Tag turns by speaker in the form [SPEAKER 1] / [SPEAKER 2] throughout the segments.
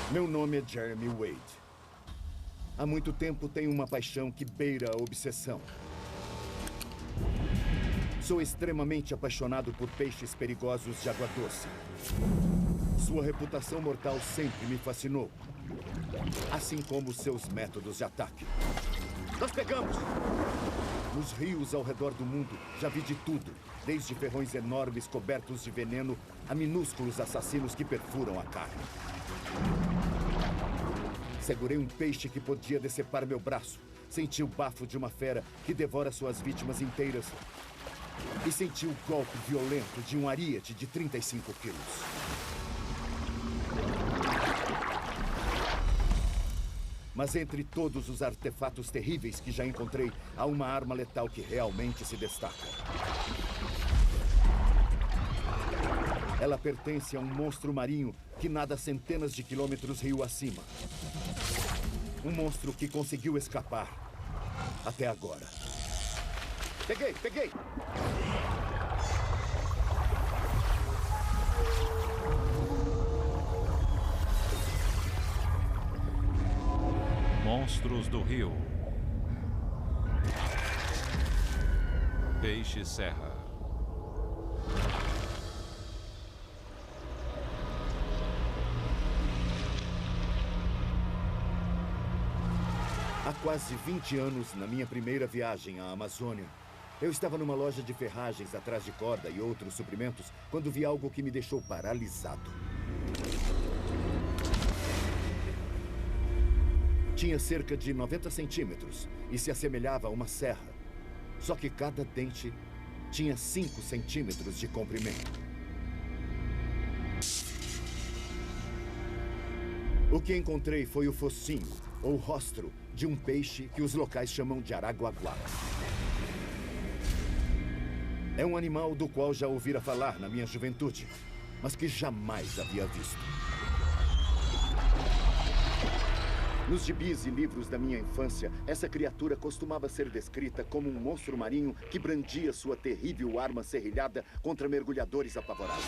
[SPEAKER 1] Meu nome é Jeremy Wade. Há muito tempo tenho uma paixão que beira a obsessão. Sou extremamente apaixonado por peixes perigosos de água doce. Sua reputação mortal sempre me fascinou, assim como seus métodos de ataque. Nós pegamos! Nos rios ao redor do mundo, já vi de tudo, desde ferrões enormes cobertos de veneno a minúsculos assassinos que perfuram a carne. Segurei um peixe que podia decepar meu braço, senti o bafo de uma fera que devora suas vítimas inteiras e senti o golpe violento de um ariete de 35 quilos. Mas entre todos os artefatos terríveis que já encontrei, há uma arma letal que realmente se destaca. Ela pertence a um monstro marinho que nada centenas de quilômetros rio acima. Um monstro que conseguiu escapar até agora. Peguei!
[SPEAKER 2] Monstros do rio. Peixe serra.
[SPEAKER 1] Há quase 20 anos, na minha primeira viagem à Amazônia, eu estava numa loja de ferragens atrás de corda e outros suprimentos quando vi algo que me deixou paralisado. Tinha cerca de 90 centímetros e se assemelhava a uma serra. Só que cada dente tinha 5 centímetros de comprimento. O que encontrei foi o focinho, ou rostro, de um peixe que os locais chamam de araguaguá. É um animal do qual já ouvira falar na minha juventude, mas que jamais havia visto. Nos gibis e livros da minha infância, essa criatura costumava ser descrita como um monstro marinho que brandia sua terrível arma serrilhada contra mergulhadores apavorados.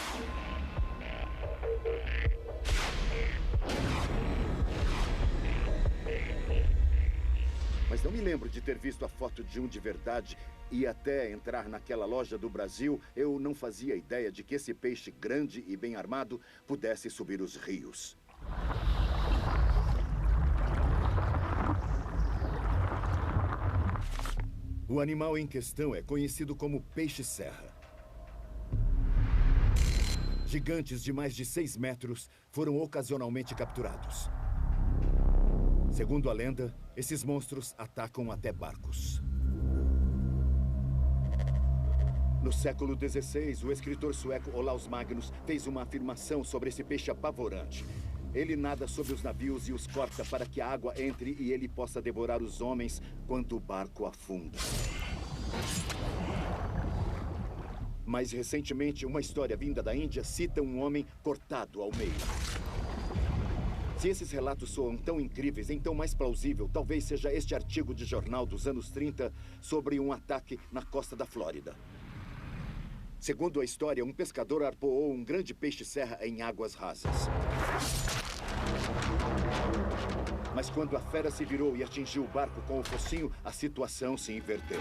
[SPEAKER 1] Mas não me lembro de ter visto a foto de um de verdade, e até entrar naquela loja do Brasil, eu não fazia ideia de que esse peixe grande e bem armado pudesse subir os rios. O animal em questão é conhecido como peixe-serra. Gigantes de mais de 6 metros foram ocasionalmente capturados. Segundo a lenda, esses monstros atacam até barcos. No século XVI, o escritor sueco Olaus Magnus fez uma afirmação sobre esse peixe apavorante. Ele nada sobre os navios e os corta para que a água entre e ele possa devorar os homens quando o barco afunda. Mais recentemente, uma história vinda da Índia cita um homem cortado ao meio. Se esses relatos soam tão incríveis, então mais plausível talvez seja este artigo de jornal dos anos 30 sobre um ataque na costa da Flórida. Segundo a história, um pescador arpoou um grande peixe-serra em águas rasas. Mas quando a fera se virou e atingiu o barco com o focinho, a situação se inverteu.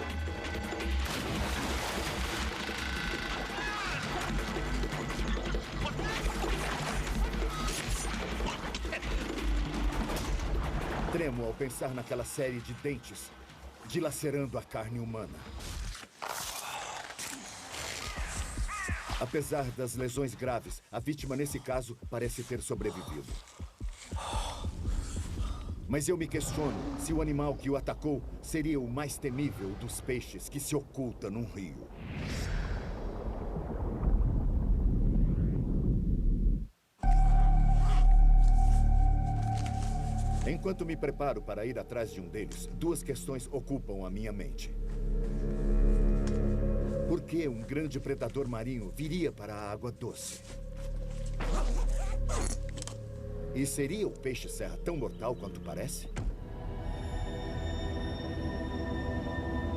[SPEAKER 1] Tremo ao pensar naquela série de dentes dilacerando a carne humana. Apesar das lesões graves, a vítima nesse caso parece ter sobrevivido. Mas eu me questiono se o animal que o atacou seria o mais temível dos peixes que se oculta num rio. Enquanto me preparo para ir atrás de um deles, 2 questões ocupam a minha mente. Por que um grande predador marinho viria para a água doce? E seria o peixe-serra tão mortal quanto parece?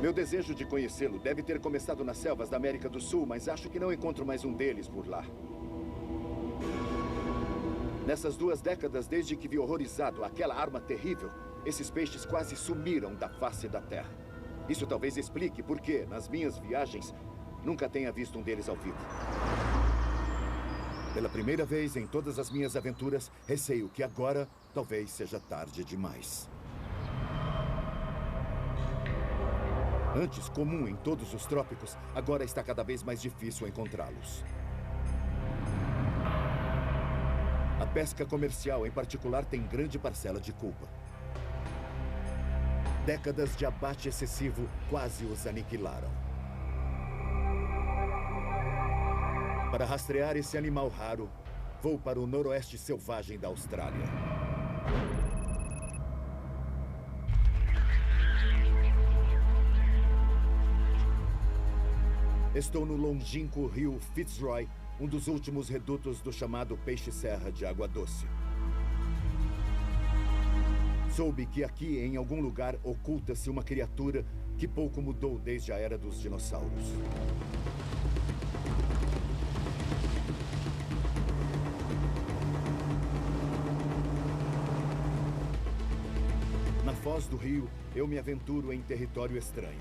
[SPEAKER 1] Meu desejo de conhecê-lo deve ter começado nas selvas da América do Sul, mas acho que não encontro mais um deles por lá. Nessas 2 décadas, desde que vi horrorizado aquela arma terrível, esses peixes quase sumiram da face da Terra. Isso talvez explique por que, nas minhas viagens, nunca tenha visto um deles ao vivo. Pela primeira vez em todas as minhas aventuras, receio que agora talvez seja tarde demais. Antes comum em todos os trópicos, agora está cada vez mais difícil encontrá-los. A pesca comercial, em particular, tem grande parcela de culpa. Décadas de abate excessivo quase os aniquilaram. Para rastrear esse animal raro, vou para o noroeste selvagem da Austrália. Estou no longínquo rio Fitzroy, um dos últimos redutos do chamado peixe-serra de água doce. Soube que aqui, em algum lugar, oculta-se uma criatura que pouco mudou desde a era dos dinossauros. Na foz do rio, eu me aventuro em território estranho.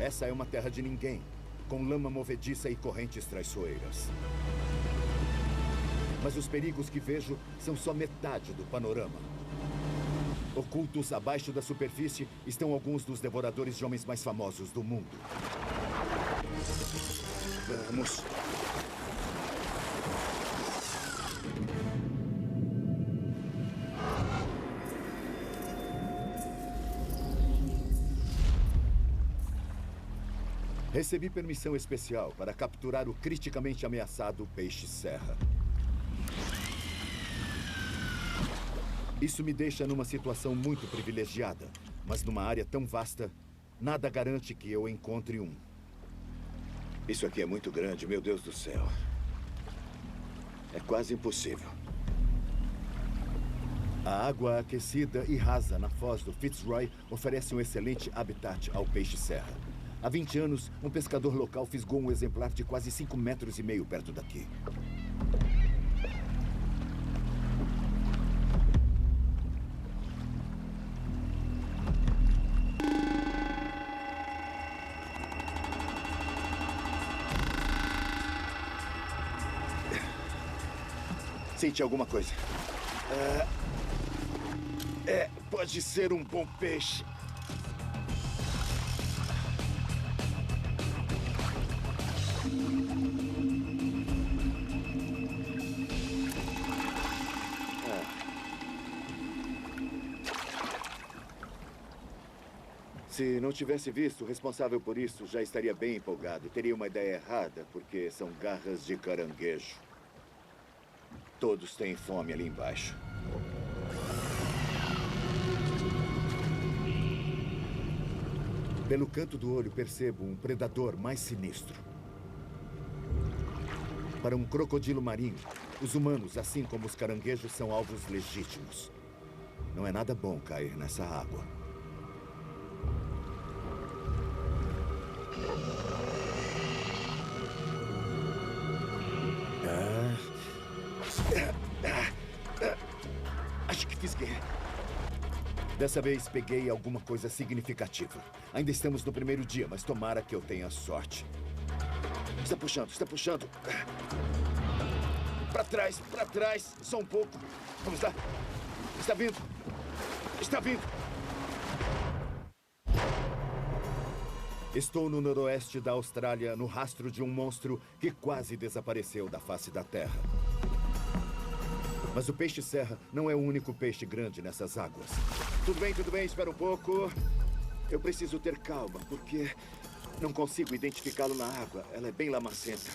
[SPEAKER 1] Essa é uma terra de ninguém, com lama movediça e correntes traiçoeiras. Mas os perigos que vejo são só metade do panorama. Ocultos abaixo da superfície estão alguns dos devoradores de homens mais famosos do mundo. Vamos. Recebi permissão especial para capturar o criticamente ameaçado peixe-serra. Isso me deixa numa situação muito privilegiada, mas numa área tão vasta, nada garante que eu encontre um. Isso aqui é muito grande, meu Deus do céu. É quase impossível. A água aquecida e rasa na foz do Fitzroy oferece um excelente habitat ao peixe-serra. Há 20 anos, um pescador local fisgou um exemplar de quase 5,5 metros perto daqui. Sente alguma coisa? Pode ser um bom peixe. Se não tivesse visto, o responsável por isso já estaria bem empolgado. Teria uma ideia errada, porque são garras de caranguejo. Todos têm fome ali embaixo. Pelo canto do olho, percebo um predador mais sinistro. Para um crocodilo marinho, os humanos, assim como os caranguejos, são alvos legítimos. Não é nada bom cair nessa água. Acho que fisguei. Dessa vez peguei alguma coisa significativa. Ainda estamos no primeiro dia, mas tomara que eu tenha sorte. Está puxando, está puxando. Para trás, só um pouco. Vamos lá. Está vindo. Está vindo. Estou no noroeste da Austrália, no rastro de um monstro que quase desapareceu da face da Terra. Mas o peixe-serra não é o único peixe grande nessas águas. Tudo bem, espera um pouco. Eu preciso ter calma, porque não consigo identificá-lo na água. Ela é bem lamacenta.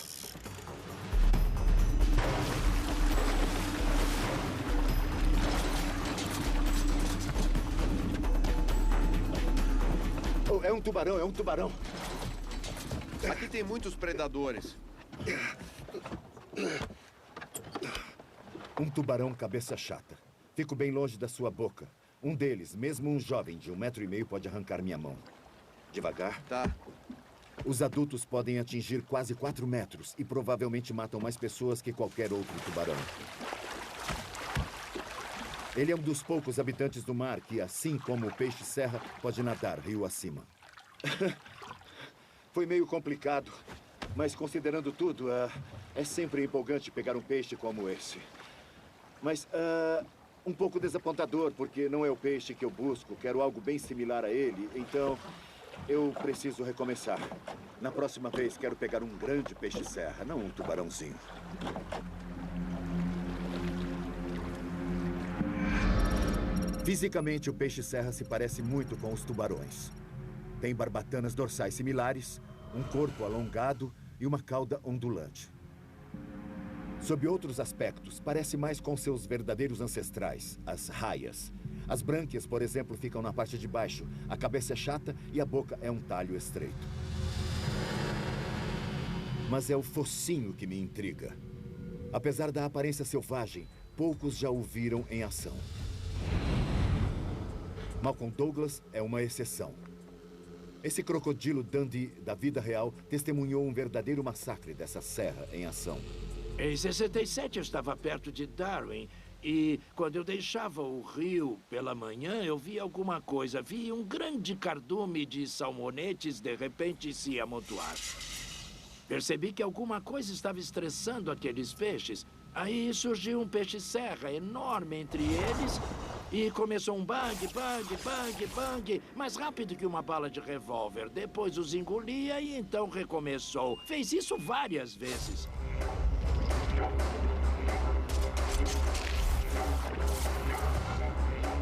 [SPEAKER 1] Oh, é um tubarão.
[SPEAKER 2] Aqui tem muitos predadores.
[SPEAKER 1] Um tubarão cabeça chata. Fico bem longe da sua boca. Um deles, mesmo um jovem de 1,5 metros, pode arrancar minha mão. Devagar.
[SPEAKER 2] Tá.
[SPEAKER 1] Os adultos podem atingir quase 4 metros e provavelmente matam mais pessoas que qualquer outro tubarão. Ele é um dos poucos habitantes do mar que, assim como o peixe-serra, pode nadar rio acima. Foi meio complicado, mas considerando tudo, é sempre empolgante pegar um peixe como esse. Mas um pouco desapontador, porque não é o peixe que eu busco. Quero algo bem similar a ele, então eu preciso recomeçar. Na próxima vez, quero pegar um grande peixe-serra, não um tubarãozinho. Fisicamente, o peixe-serra se parece muito com os tubarões. Tem barbatanas dorsais similares, um corpo alongado e uma cauda ondulante. Sob outros aspectos, parece mais com seus verdadeiros ancestrais, as raias. As brânquias, por exemplo, ficam na parte de baixo, a cabeça é chata e a boca é um talho estreito. Mas é o focinho que me intriga. Apesar da aparência selvagem, poucos já o viram em ação. Malcolm Douglas é uma exceção. Esse crocodilo Dundee da vida real testemunhou um verdadeiro massacre dessa serra em ação.
[SPEAKER 3] Em 67 eu estava perto de Darwin e quando eu deixava o rio pela manhã eu vi alguma coisa. Vi um grande cardume de salmonetes de repente se amontoar. Percebi que alguma coisa estava estressando aqueles peixes. Aí surgiu um peixe-serra enorme entre eles e começou um bang, bang, bang, bang, mais rápido que uma bala de revólver. Depois os engolia e então recomeçou. Fez isso várias vezes.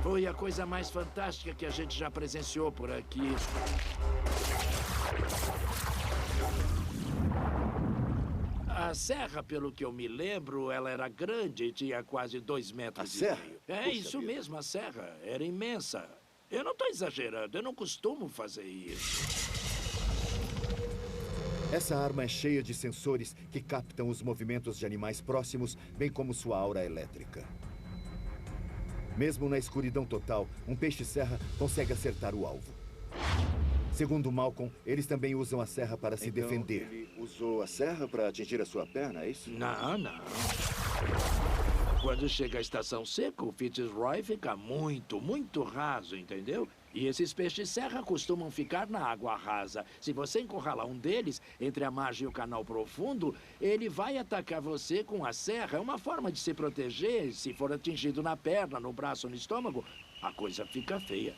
[SPEAKER 3] Foi a coisa mais fantástica que a gente já presenciou por aqui. A serra, pelo que eu me lembro, ela era grande e tinha quase 2 metros de meio. É
[SPEAKER 1] Puxa
[SPEAKER 3] isso
[SPEAKER 1] vida.
[SPEAKER 3] mesmo, a serra era imensa. Eu não estou exagerando, eu não costumo fazer isso.
[SPEAKER 1] Essa arma é cheia de sensores que captam os movimentos de animais próximos, bem como sua aura elétrica. Mesmo na escuridão total, um peixe-serra consegue acertar o alvo. Segundo Malcolm, eles também usam a serra para se defender. Ele usou a serra para atingir a sua perna, é isso?
[SPEAKER 3] Não, não. Quando chega a estação seca, o Fitzroy fica muito, muito raso, entendeu? E esses peixes-serra costumam ficar na água rasa. Se você encurralar um deles, entre a margem e o canal profundo, ele vai atacar você com a serra. É uma forma de se proteger. Se for atingido na perna, no braço ou no estômago, a coisa fica feia.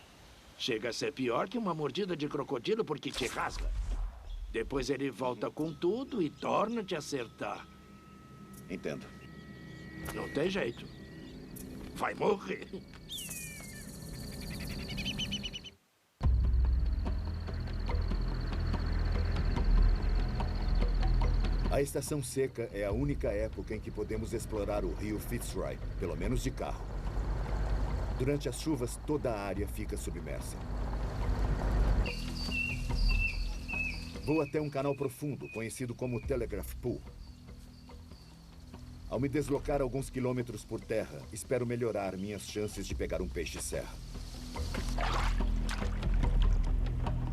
[SPEAKER 3] Chega a ser pior que uma mordida de crocodilo porque te rasga. Depois ele volta com tudo e torna te acertar.
[SPEAKER 1] Entendo.
[SPEAKER 3] Não tem jeito. Vai morrer.
[SPEAKER 1] A estação seca é a única época em que podemos explorar o rio Fitzroy, pelo menos de carro. Durante as chuvas, toda a área fica submersa. Vou até um canal profundo, conhecido como Telegraph Pool. Ao me deslocar alguns quilômetros por terra, espero melhorar minhas chances de pegar um peixe-serra.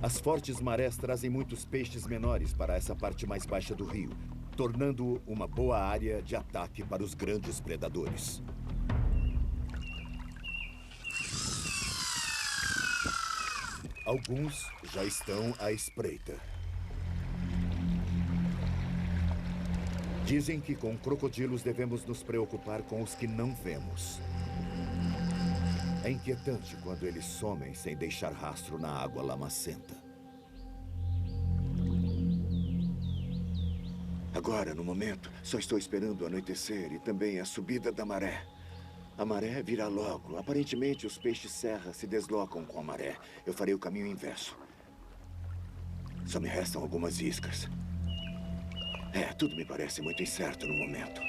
[SPEAKER 1] As fortes marés trazem muitos peixes menores para essa parte mais baixa do rio, tornando-o uma boa área de ataque para os grandes predadores. Alguns já estão à espreita. Dizem que com crocodilos devemos nos preocupar com os que não vemos. É inquietante quando eles somem sem deixar rastro na água lamacenta. Agora, no momento, só estou esperando o anoitecer e também a subida da maré. A maré virá logo. Aparentemente, os peixes-serra se deslocam com a maré. Eu farei o caminho inverso. Só me restam algumas iscas. Tudo me parece muito incerto no momento.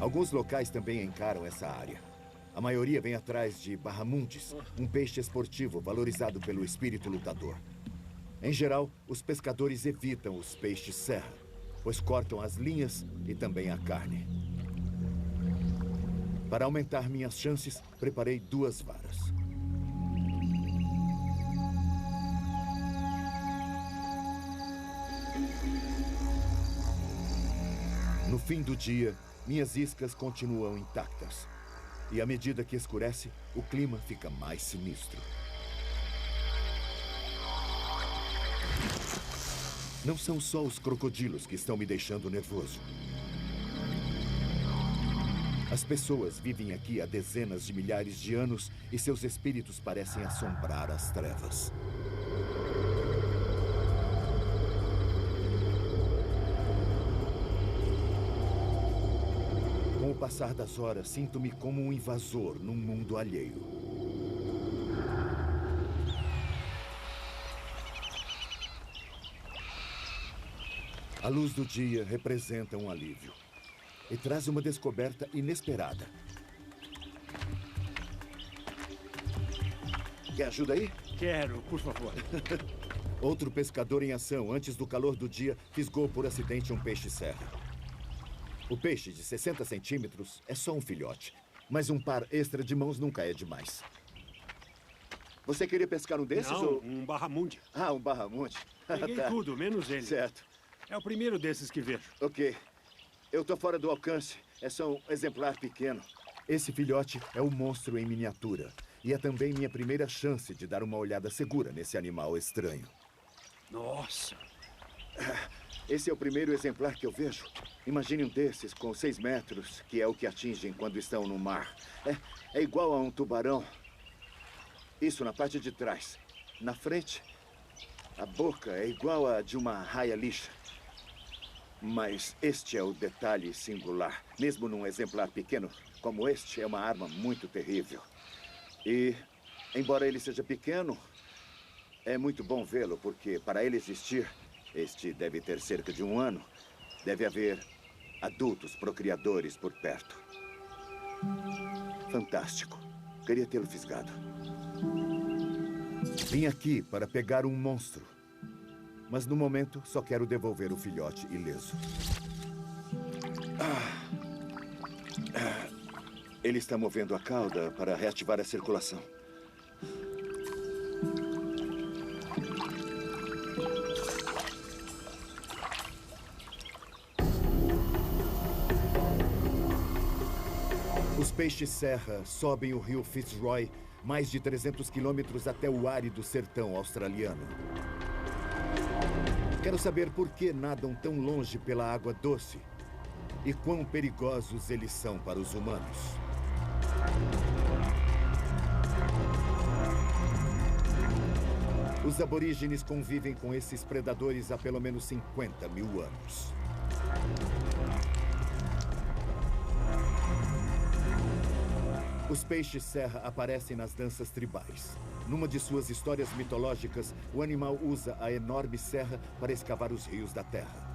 [SPEAKER 1] Alguns locais também encaram essa área. A maioria vem atrás de barramundes, um peixe esportivo valorizado pelo espírito lutador. Em geral, os pescadores evitam os peixes-serra, pois cortam as linhas e também a carne. Para aumentar minhas chances, preparei 2 varas. No fim do dia, minhas iscas continuam intactas. E à medida que escurece, o clima fica mais sinistro. Não são só os crocodilos que estão me deixando nervoso. As pessoas vivem aqui há dezenas de milhares de anos e seus espíritos parecem assombrar as trevas. Com o passar das horas, sinto-me como um invasor num mundo alheio. A luz do dia representa um alívio e traz uma descoberta inesperada. Quer ajuda aí?
[SPEAKER 4] Quero, por favor.
[SPEAKER 1] Outro pescador em ação, antes do calor do dia, fisgou por acidente um peixe-serra. O peixe de 60 centímetros é só um filhote, mas um par extra de mãos nunca é demais. Você queria pescar um desses?
[SPEAKER 4] Não,
[SPEAKER 1] ou...
[SPEAKER 4] um barramundi.
[SPEAKER 1] Ah, um barramundi.
[SPEAKER 4] Peguei tudo, menos ele.
[SPEAKER 1] Certo.
[SPEAKER 4] É o primeiro desses que vejo.
[SPEAKER 1] Ok. Eu tô fora do alcance. É só um exemplar pequeno. Esse filhote é o monstro em miniatura. E é também minha primeira chance de dar uma olhada segura nesse animal estranho.
[SPEAKER 4] Nossa!
[SPEAKER 1] Esse é o primeiro exemplar que eu vejo. Imagine um desses com 6 metros, que é o que atingem quando estão no mar. É igual a um tubarão. Isso na parte de trás. Na frente, a boca é igual a de uma raia-lixa. Mas este é o detalhe singular. Mesmo num exemplar pequeno como este, é uma arma muito terrível. E, embora ele seja pequeno, é muito bom vê-lo, porque para ele existir, este deve ter cerca de 1 ano, deve haver adultos procriadores por perto. Fantástico. Queria tê-lo fisgado. Vim aqui para pegar um monstro. Mas no momento, só quero devolver o filhote ileso. Ele está movendo a cauda para reativar a circulação. Os peixes-serra sobem o rio Fitzroy mais de 300 quilômetros até o árido sertão australiano. Quero saber por que nadam tão longe pela água doce e quão perigosos eles são para os humanos. Os aborígenes convivem com esses predadores há pelo menos 50 mil anos. Os peixes-serra aparecem nas danças tribais. Numa de suas histórias mitológicas, o animal usa a enorme serra para escavar os rios da terra.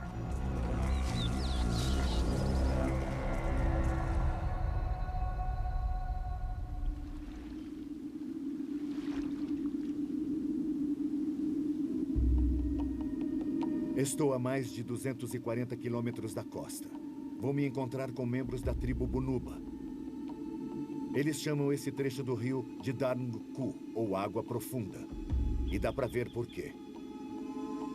[SPEAKER 1] Estou a mais de 240 quilômetros da costa. Vou me encontrar com membros da tribo Bunuba. Eles chamam esse trecho do rio de Darngu, ou Água Profunda. E dá para ver por quê.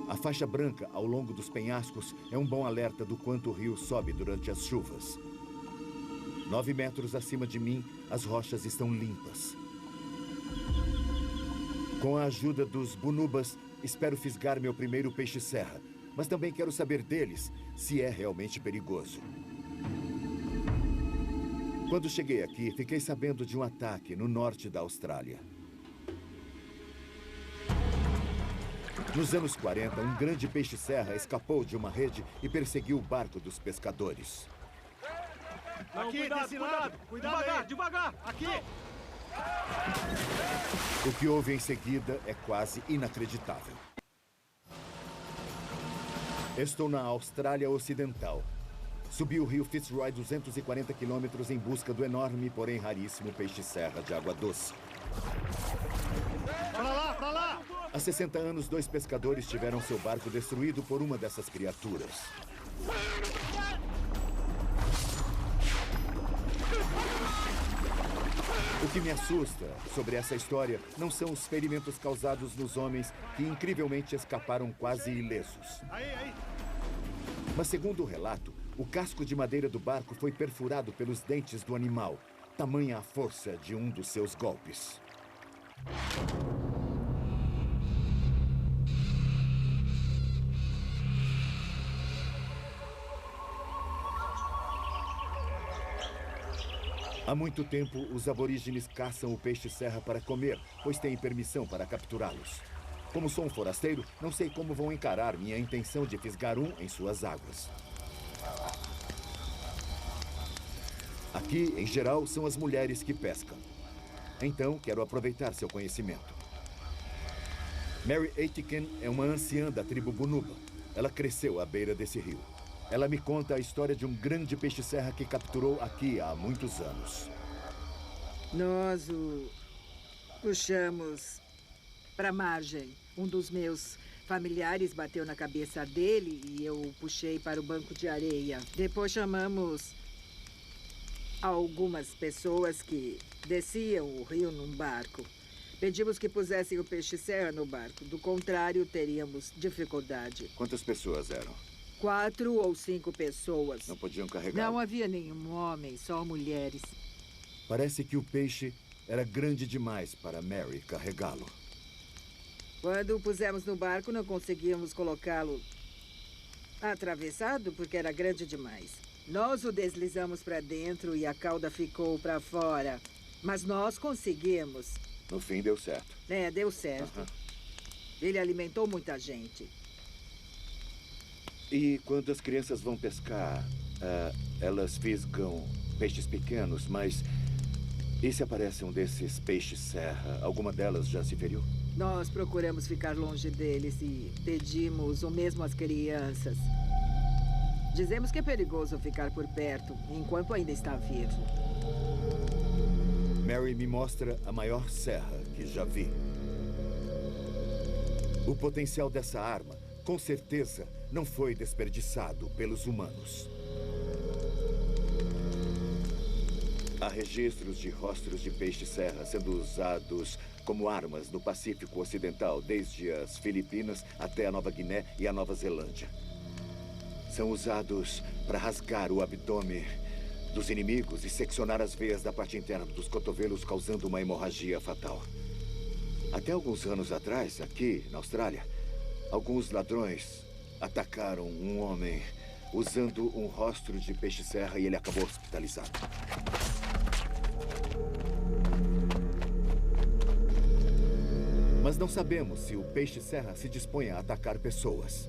[SPEAKER 1] A faixa branca ao longo dos penhascos é um bom alerta do quanto o rio sobe durante as chuvas. 9 metros acima de mim, as rochas estão limpas. Com a ajuda dos Bunubas, espero fisgar meu primeiro peixe-serra. Mas também quero saber deles se é realmente perigoso. Quando cheguei aqui, fiquei sabendo de um ataque no norte da Austrália. Nos anos 40, um grande peixe-serra escapou de uma rede e perseguiu o barco dos pescadores.
[SPEAKER 4] Não, aqui, cuidado, desse lado! Cuidado devagar, aí. Devagar! Aqui!
[SPEAKER 1] O que houve em seguida é quase inacreditável. Estou na Austrália Ocidental. Subi o rio Fitzroy 240 quilômetros em busca do enorme, porém raríssimo peixe-serra de água doce.
[SPEAKER 4] Pra lá, pra lá!
[SPEAKER 1] Há 60 anos, 2 pescadores tiveram seu barco destruído por uma dessas criaturas. O que me assusta sobre essa história não são os ferimentos causados nos homens que incrivelmente escaparam quase ilesos.
[SPEAKER 4] Aí!
[SPEAKER 1] Mas segundo o relato, O casco de madeira do barco foi perfurado pelos dentes do animal. Tamanha a força de um dos seus golpes. Há muito tempo, os aborígenes caçam o peixe-serra para comer, pois têm permissão para capturá-los. Como sou um forasteiro, não sei como vão encarar minha intenção de fisgar um em suas águas. Aqui, em geral, são as mulheres que pescam. Então, quero aproveitar seu conhecimento. Mary Aitken é uma anciã da tribo Bunuba. Ela cresceu à beira desse rio. Ela me conta a história de um grande peixe-serra que capturou aqui há muitos anos.
[SPEAKER 5] Nós o puxamos para a margem. Um dos meus familiares bateu na cabeça dele e eu o puxei para o banco de areia. Depois chamamos algumas pessoas que desciam o rio num barco. Pedimos que pusessem o peixe-serra no barco. Do contrário, teríamos dificuldade.
[SPEAKER 1] Quantas pessoas eram?
[SPEAKER 5] 4 ou 5 pessoas.
[SPEAKER 1] Não podiam carregar?
[SPEAKER 5] Não havia nenhum homem, só mulheres.
[SPEAKER 1] Parece que o peixe era grande demais para Mary carregá-lo.
[SPEAKER 5] Quando o pusemos no barco, não conseguíamos colocá-lo atravessado porque era grande demais. Nós o deslizamos para dentro e a cauda ficou para fora. Mas nós conseguimos.
[SPEAKER 1] No fim, deu certo.
[SPEAKER 5] É, deu certo. Ele alimentou muita gente.
[SPEAKER 1] E quando as crianças vão pescar, elas fisgam peixes pequenos, mas e se aparece um desses peixes-serra? Alguma delas já se feriu?
[SPEAKER 5] Nós procuramos ficar longe deles e pedimos o mesmo às crianças. Dizemos que é perigoso ficar por perto, enquanto ainda está vivo.
[SPEAKER 1] Mary me mostra a maior serra que já vi. O potencial dessa arma, com certeza, não foi desperdiçado pelos humanos. Há registros de rostros de peixe-serra sendo usados como armas no Pacífico Ocidental, desde as Filipinas até a Nova Guiné e a Nova Zelândia. São usados para rasgar o abdômen dos inimigos e seccionar as veias da parte interna dos cotovelos, causando uma hemorragia fatal. Até alguns anos atrás, aqui na Austrália, alguns ladrões atacaram um homem usando um rostro de peixe-serra e ele acabou hospitalizado. Mas não sabemos se o peixe-serra se dispõe a atacar pessoas.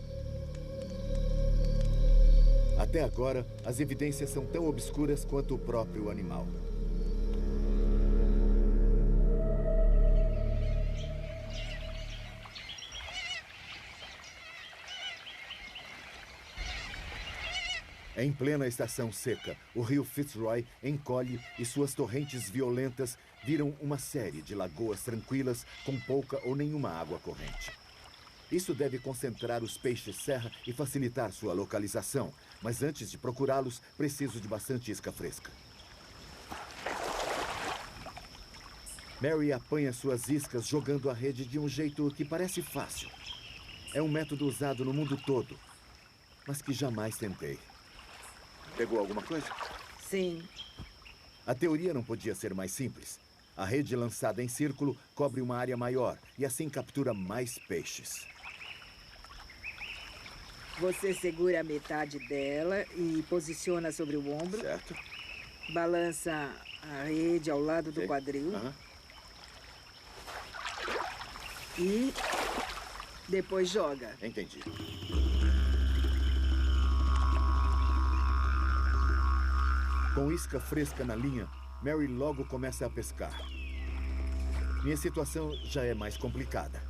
[SPEAKER 1] Até agora, as evidências são tão obscuras quanto o próprio animal. Em plena estação seca, o rio Fitzroy encolhe e suas torrentes violentas viram uma série de lagoas tranquilas com pouca ou nenhuma água corrente. Isso deve concentrar os peixes-serra e facilitar sua localização, mas antes de procurá-los, preciso de bastante isca fresca. Mary apanha suas iscas jogando a rede de um jeito que parece fácil. É um método usado no mundo todo, mas que jamais tentei. Pegou alguma coisa?
[SPEAKER 5] Sim.
[SPEAKER 1] A teoria não podia ser mais simples. A rede lançada em círculo cobre uma área maior e assim captura mais peixes.
[SPEAKER 5] Você segura a metade dela e posiciona sobre o ombro.
[SPEAKER 1] Certo.
[SPEAKER 5] Balança a rede ao lado do quadril. E depois joga.
[SPEAKER 1] Entendi. Com isca fresca na linha, Mary logo começa a pescar. Minha situação já é mais complicada.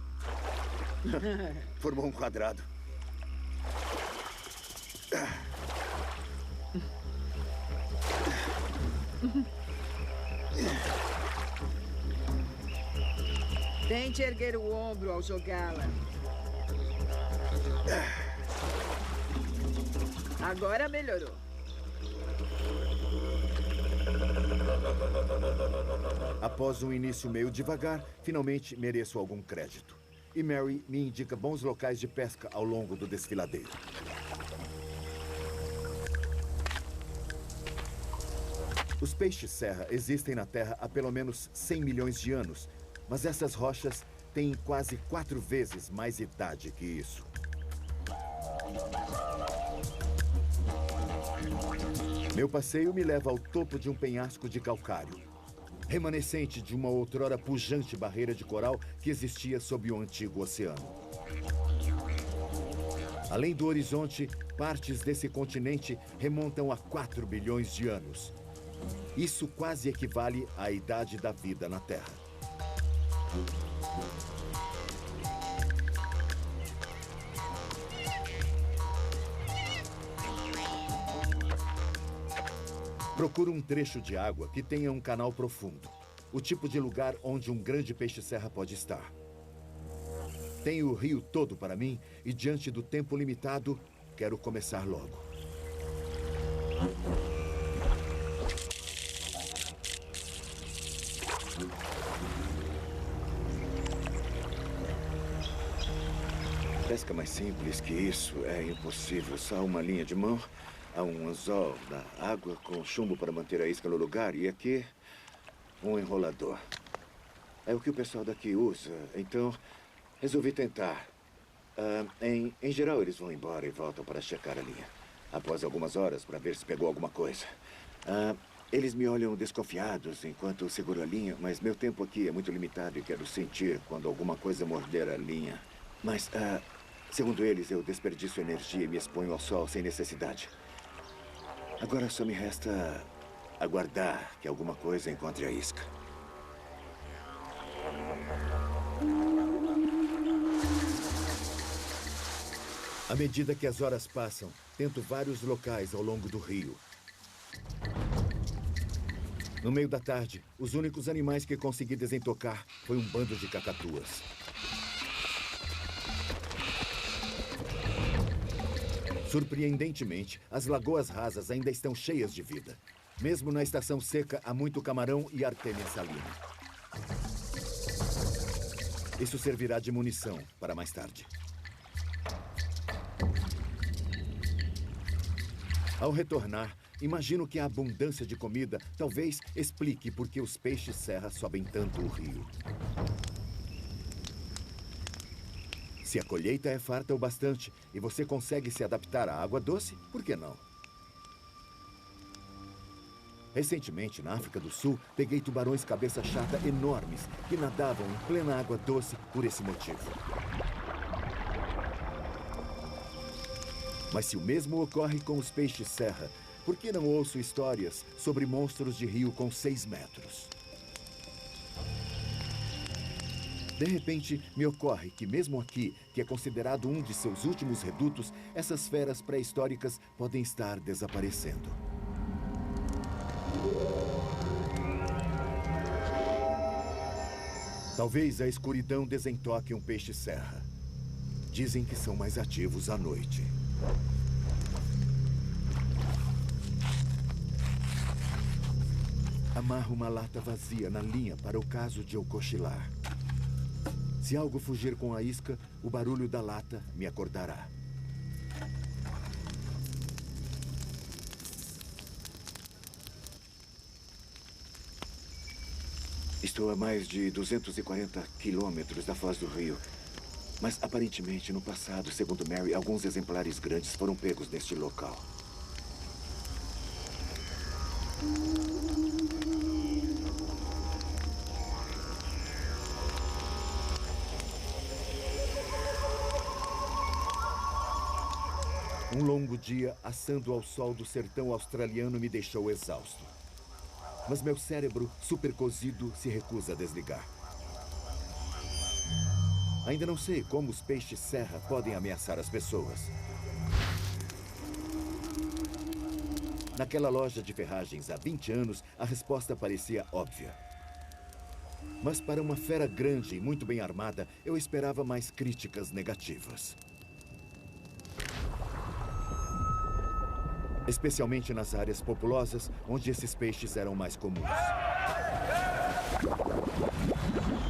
[SPEAKER 1] Formou um quadrado.
[SPEAKER 5] Tente erguer o ombro ao jogá-la. Agora melhorou.
[SPEAKER 1] Após um início meio devagar, finalmente mereço algum crédito. E Mary me indica bons locais de pesca ao longo do desfiladeiro. Os peixes-serra existem na Terra há pelo menos 100 milhões de anos, mas essas rochas têm quase 4 vezes mais idade que isso. Meu passeio me leva ao topo de um penhasco de calcário, remanescente de uma outrora pujante barreira de coral que existia sob o antigo oceano. Além do horizonte, partes desse continente remontam a 4 bilhões de anos. Isso quase equivale à idade da vida na Terra. Procuro um trecho de água que tenha um canal profundo. O tipo de lugar onde um grande peixe-serra pode estar. Tenho o rio todo para mim e, diante do tempo limitado, quero começar logo. Pesca mais simples que isso é impossível. Só uma linha de mão, há um anzol na água com chumbo para manter a isca no lugar e aqui um enrolador. É o que o pessoal daqui usa, então resolvi tentar. Em geral, eles vão embora e voltam para checar a linha. Após algumas horas, para ver se pegou alguma coisa. Eles me olham desconfiados enquanto seguro a linha, mas meu tempo aqui é muito limitado e quero sentir quando alguma coisa morder a linha. Mas, segundo eles, eu desperdiço energia e me exponho ao sol sem necessidade. Agora só me resta aguardar que alguma coisa encontre a isca. À medida que as horas passam, tento vários locais ao longo do rio. No meio da tarde, os únicos animais que consegui desentocar foi um bando de cacatuas. Surpreendentemente, as lagoas rasas ainda estão cheias de vida. Mesmo na estação seca, há muito camarão e artêmia salina. Isso servirá de munição para mais tarde. Ao retornar, imagino que a abundância de comida talvez explique por que os peixes-serra sobem tanto o rio. Se a colheita é farta o bastante e você consegue se adaptar à água doce, por que não? Recentemente, na África do Sul, peguei tubarões cabeça chata enormes que nadavam em plena água doce por esse motivo. Mas se o mesmo ocorre com os peixes-serra, por que não ouço histórias sobre monstros de rio com 6 metros? De repente, me ocorre que mesmo aqui, que é considerado um de seus últimos redutos, essas feras pré-históricas podem estar desaparecendo. Talvez a escuridão desentoque um peixe-serra. Dizem que são mais ativos à noite. Amarro uma lata vazia na linha para o caso de eu cochilar. Se algo fugir com a isca, o barulho da lata me acordará. Estou a mais de 240 quilômetros da foz do rio. Mas, aparentemente, no passado, segundo Mary, alguns exemplares grandes foram pegos neste local. Um longo dia assando ao sol do sertão australiano me deixou exausto. Mas meu cérebro, super cozido, se recusa a desligar. Ainda não sei como os peixes-serra podem ameaçar as pessoas. Naquela loja de ferragens há 20 anos, a resposta parecia óbvia. Mas para uma fera grande e muito bem armada, eu esperava mais críticas negativas. Especialmente nas áreas populosas, onde esses peixes eram mais comuns.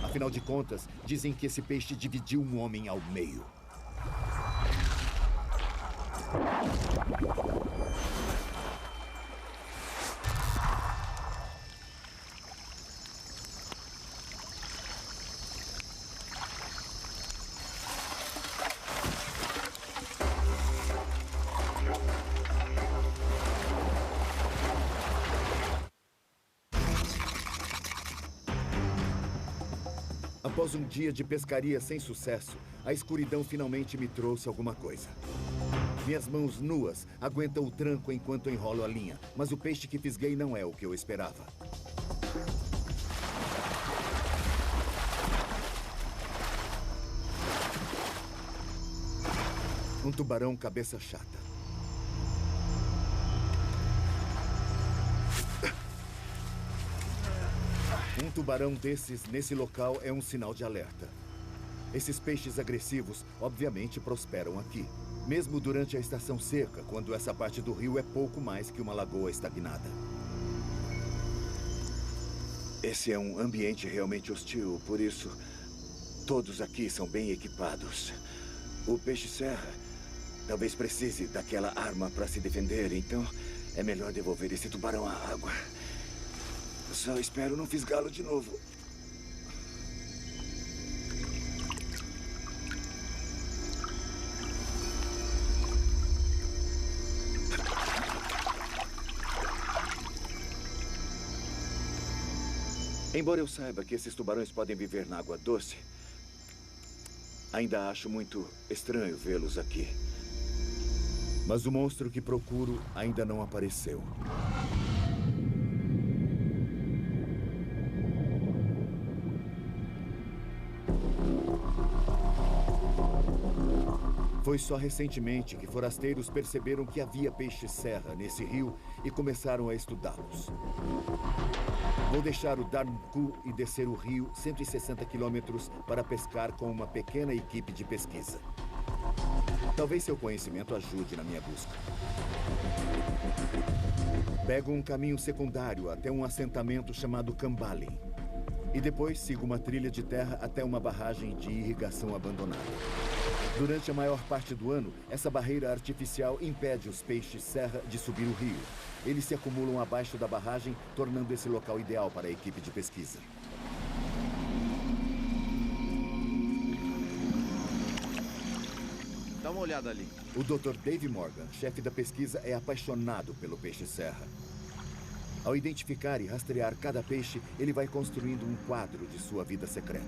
[SPEAKER 1] Afinal de contas, dizem que esse peixe dividiu um homem ao meio. Após um dia de pescaria sem sucesso, a escuridão finalmente me trouxe alguma coisa. Minhas mãos nuas aguentam o tranco enquanto enrolo a linha, mas o peixe que fisguei não é o que eu esperava. Um tubarão cabeça chata. Um tubarão desses nesse local é um sinal de alerta. Esses peixes agressivos obviamente prosperam aqui, mesmo durante a estação seca, quando essa parte do rio é pouco mais que uma lagoa estagnada. Esse é um ambiente realmente hostil, por isso todos aqui são bem equipados. O peixe-serra talvez precise daquela arma para se defender, então é melhor devolver esse tubarão à água. Só espero não fisgá-lo de novo. Embora eu saiba que esses tubarões podem viver na água doce, ainda acho muito estranho vê-los aqui. Mas o monstro que procuro ainda não apareceu. Foi só recentemente que forasteiros perceberam que havia peixe-serra nesse rio e começaram a estudá-los. Vou deixar o Darnku e descer o rio 160 quilômetros para pescar com uma pequena equipe de pesquisa. Talvez seu conhecimento ajude na minha busca. Pego um caminho secundário até um assentamento chamado Kambalin. E depois sigo uma trilha de terra até uma barragem de irrigação abandonada. Durante a maior parte do ano, essa barreira artificial impede os peixes-serra de subir o rio. Eles se acumulam abaixo da barragem, tornando esse local ideal para a equipe de pesquisa.
[SPEAKER 2] Dá uma olhada ali.
[SPEAKER 1] O Dr. Dave Morgan, chefe da pesquisa, é apaixonado pelo peixe-serra. Ao identificar e rastrear cada peixe, ele vai construindo um quadro de sua vida secreta.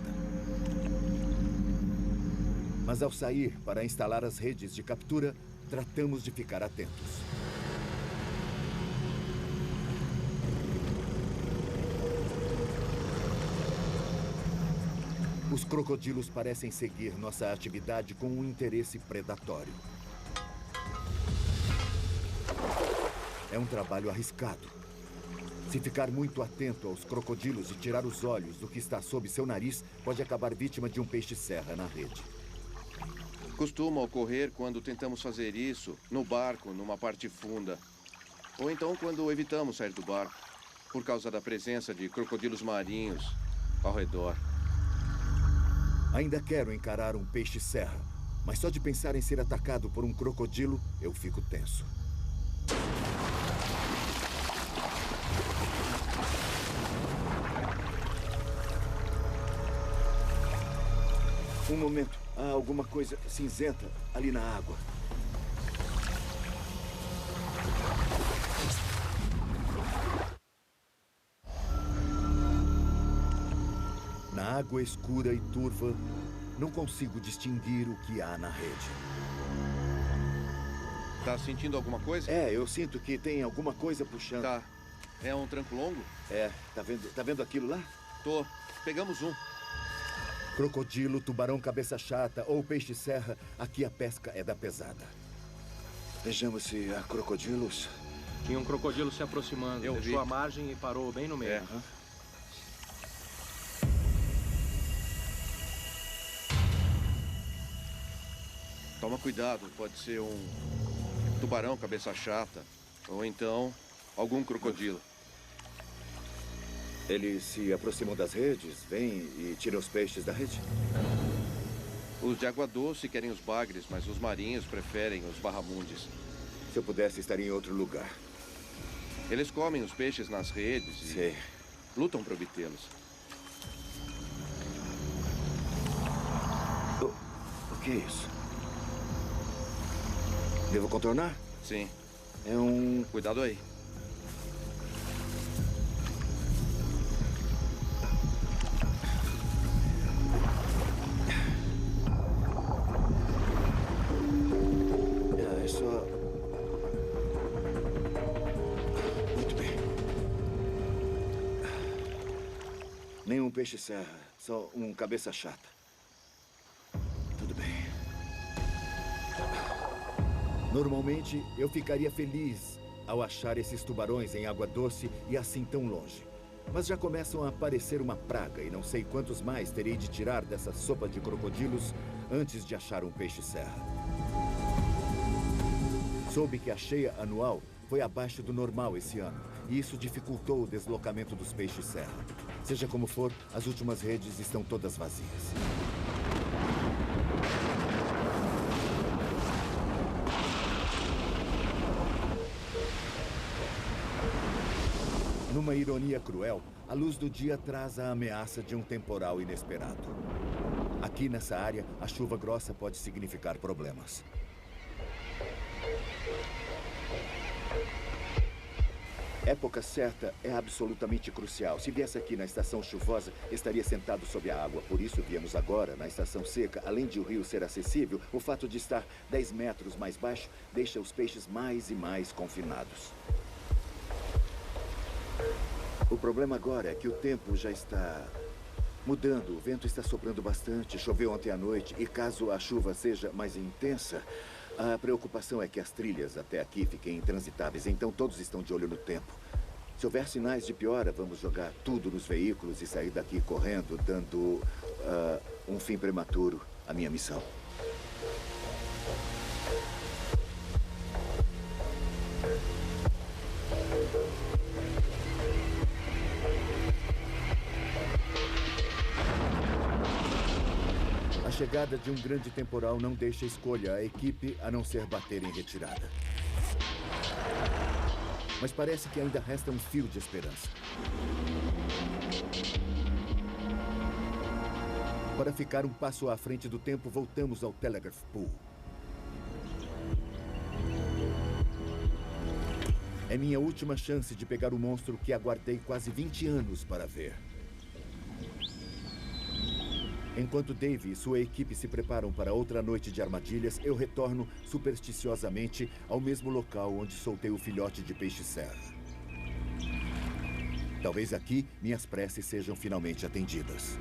[SPEAKER 1] Mas ao sair para instalar as redes de captura, tratamos de ficar atentos. Os crocodilos parecem seguir nossa atividade com um interesse predatório. É um trabalho arriscado. Se ficar muito atento aos crocodilos e tirar os olhos do que está sob seu nariz, pode acabar vítima de um peixe-serra na rede.
[SPEAKER 2] Costuma ocorrer quando tentamos fazer isso no barco, numa parte funda. Ou então quando evitamos sair do barco, por causa da presença de crocodilos marinhos ao redor.
[SPEAKER 1] Ainda quero encarar um peixe-serra, mas só de pensar em ser atacado por um crocodilo, eu fico tenso. Um momento. Há alguma coisa cinzenta ali na água. Na água escura e turva, não consigo distinguir o que há na rede.
[SPEAKER 2] Tá sentindo alguma coisa?
[SPEAKER 1] É, eu sinto que tem alguma coisa puxando.
[SPEAKER 2] Tá. É um tranco longo?
[SPEAKER 1] É, tá vendo aquilo lá?
[SPEAKER 2] Tô. Pegamos um.
[SPEAKER 1] Crocodilo, tubarão cabeça chata ou peixe-serra, aqui a pesca é da pesada. Vejamos se há crocodilos.
[SPEAKER 4] Tinha um crocodilo se aproximando.
[SPEAKER 2] Eu
[SPEAKER 4] Deixou
[SPEAKER 2] vi.
[SPEAKER 4] a margem e parou bem no meio.
[SPEAKER 2] Toma cuidado, pode ser um tubarão cabeça chata. Ou então, algum crocodilo.
[SPEAKER 1] Eles se aproximam das redes, vêm e tiram os peixes da rede?
[SPEAKER 2] Os de água doce querem os bagres, mas os marinhos preferem os barramundes.
[SPEAKER 1] Se eu pudesse, estaria em outro lugar.
[SPEAKER 2] Eles comem os peixes nas redes e
[SPEAKER 1] Sei.
[SPEAKER 2] lutam para obtê-los.
[SPEAKER 1] O que é isso? Devo contornar?
[SPEAKER 2] Sim.
[SPEAKER 1] É um...
[SPEAKER 2] Cuidado aí.
[SPEAKER 1] Nenhum peixe-serra, só um cabeça chata. Tudo bem. Normalmente, eu ficaria feliz ao achar esses tubarões em água doce e assim tão longe. Mas já começam a aparecer uma praga e não sei quantos mais terei de tirar dessa sopa de crocodilos antes de achar um peixe-serra. Soube que a cheia anual foi abaixo do normal esse ano e isso dificultou o deslocamento dos peixes-serra. Seja como for, as últimas redes estão todas vazias. Numa ironia cruel, a luz do dia traz a ameaça de um temporal inesperado. Aqui nessa área, a chuva grossa pode significar problemas. Época certa é absolutamente crucial. Se viesse aqui na estação chuvosa, estaria sentado sob a água. Por isso viemos agora, na estação seca. Além de o rio ser acessível, o fato de estar 10 metros mais baixo deixa os peixes mais e mais confinados. O problema agora é que o tempo já está mudando. O vento está soprando bastante, choveu ontem à noite e caso a chuva seja mais intensa, a preocupação é que as trilhas até aqui fiquem intransitáveis, então todos estão de olho no tempo. Se houver sinais de piora, vamos jogar tudo nos veículos e sair daqui correndo, dando um fim prematuro à minha missão. A chegada de um grande temporal não deixa escolha à equipe a não ser bater em retirada. Mas parece que ainda resta um fio de esperança. Para ficar um passo à frente do tempo, voltamos ao Telegraph Pool. É minha última chance de pegar o monstro que aguardei quase 20 anos para ver. Enquanto Dave e sua equipe se preparam para outra noite de armadilhas, eu retorno supersticiosamente ao mesmo local onde soltei o filhote de peixe-serra. Talvez aqui minhas preces sejam finalmente atendidas.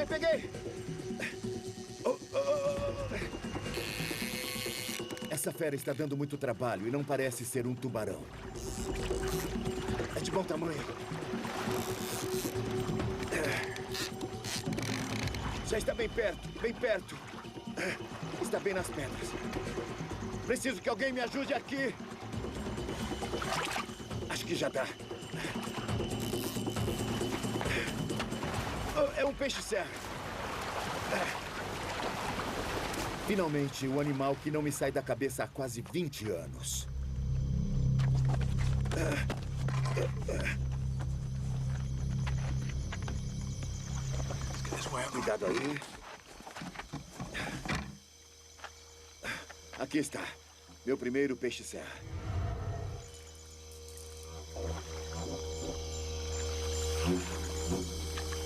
[SPEAKER 1] Peguei! Essa fera está dando muito trabalho e não parece ser um tubarão. É de bom tamanho. Já está bem perto. Está bem nas pedras. Preciso que alguém me ajude aqui. Acho que já dá. É um peixe-serra. Finalmente, o animal que não me sai da cabeça há quase 20 anos. Cuidado aí. Aqui está. Meu primeiro peixe-serra.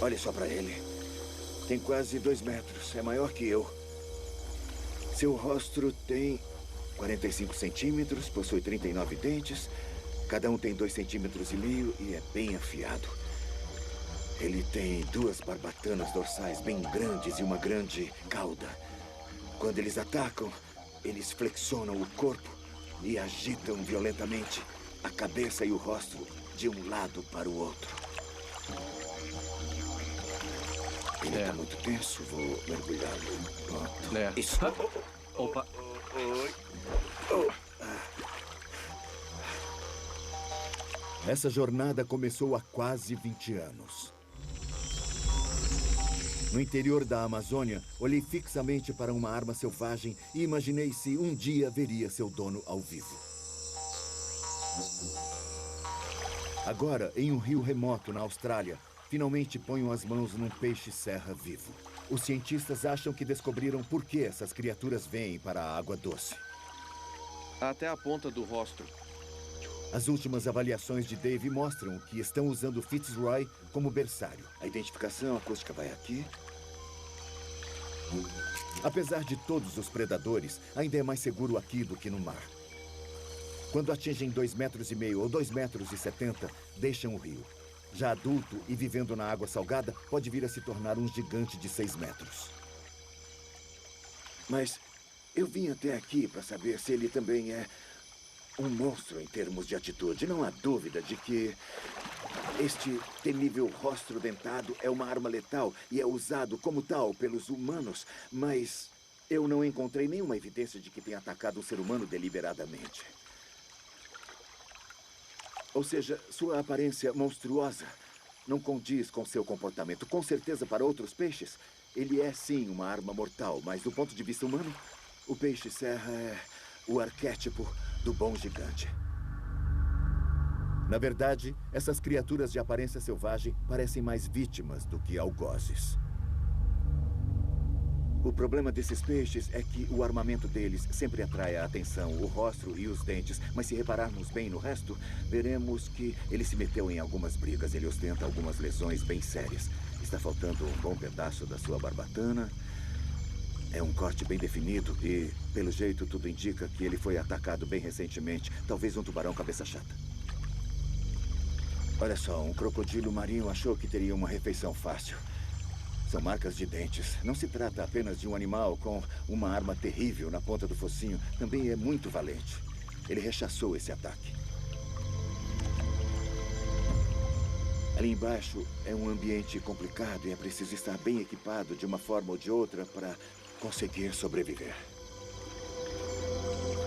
[SPEAKER 1] Olha só para ele. Tem quase 2 metros. É maior que eu. Seu rosto tem 45 centímetros, possui 39 dentes. Cada um tem 2,5 centímetros e é bem afiado. Ele tem 2 barbatanas dorsais bem grandes e uma grande cauda. Quando eles atacam, eles flexionam o corpo e agitam violentamente a cabeça e o rosto de um lado para o outro. Ele está muito tenso, vou mergulhá-lo. Pronto. Isso.
[SPEAKER 4] Opa.
[SPEAKER 1] Essa jornada começou há quase 20 anos. No interior da Amazônia, olhei fixamente para uma arma selvagem e imaginei se um dia veria seu dono ao vivo. Agora, em um rio remoto na Austrália, finalmente ponho as mãos num peixe-serra vivo. Os cientistas acham que descobriram por que essas criaturas vêm para a água doce.
[SPEAKER 2] Até a ponta do rostro.
[SPEAKER 1] As últimas avaliações de Dave mostram que estão usando Fitzroy como berçário. A identificação acústica vai aqui. Apesar de todos os predadores, ainda é mais seguro aqui do que no mar. Quando atingem 2,5 metros ou 2,70 metros, deixam o rio. Já adulto e vivendo na água salgada, pode vir a se tornar um gigante de 6 metros. Mas eu vim até aqui para saber se ele também é um monstro em termos de atitude. Não há dúvida de que este temível rostro dentado é uma arma letal e é usado como tal pelos humanos, mas eu não encontrei nenhuma evidência de que tenha atacado um ser humano deliberadamente. Ou seja, sua aparência monstruosa não condiz com seu comportamento. Com certeza, para outros peixes, ele é sim uma arma mortal, mas do ponto de vista humano, o peixe-serra é o arquétipo do bom gigante. Na verdade, essas criaturas de aparência selvagem parecem mais vítimas do que algozes. O problema desses peixes é que o armamento deles sempre atrai a atenção, o rosto e os dentes. Mas se repararmos bem no resto, veremos que ele se meteu em algumas brigas. Ele ostenta algumas lesões bem sérias. Está faltando um bom pedaço da sua barbatana. É um corte bem definido e, pelo jeito, tudo indica que ele foi atacado bem recentemente. Talvez um tubarão cabeça chata. Olha só, um crocodilo marinho achou que teria uma refeição fácil. São marcas de dentes. Não se trata apenas de um animal com uma arma terrível na ponta do focinho. Também é muito valente. Ele rechaçou esse ataque. Ali embaixo é um ambiente complicado e é preciso estar bem equipado de uma forma ou de outra para conseguir sobreviver.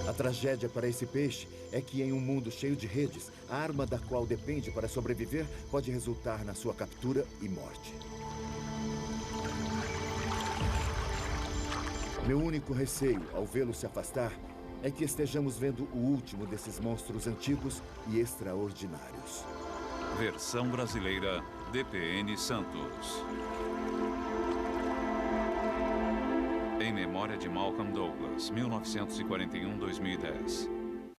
[SPEAKER 1] A tragédia para esse peixe é que em um mundo cheio de redes, a arma da qual depende para sobreviver pode resultar na sua captura e morte. Meu único receio ao vê-lo se afastar é que estejamos vendo o último desses monstros antigos e extraordinários.
[SPEAKER 6] Versão brasileira, DPN Santos. Em memória de Malcolm Douglas, 1941-2010.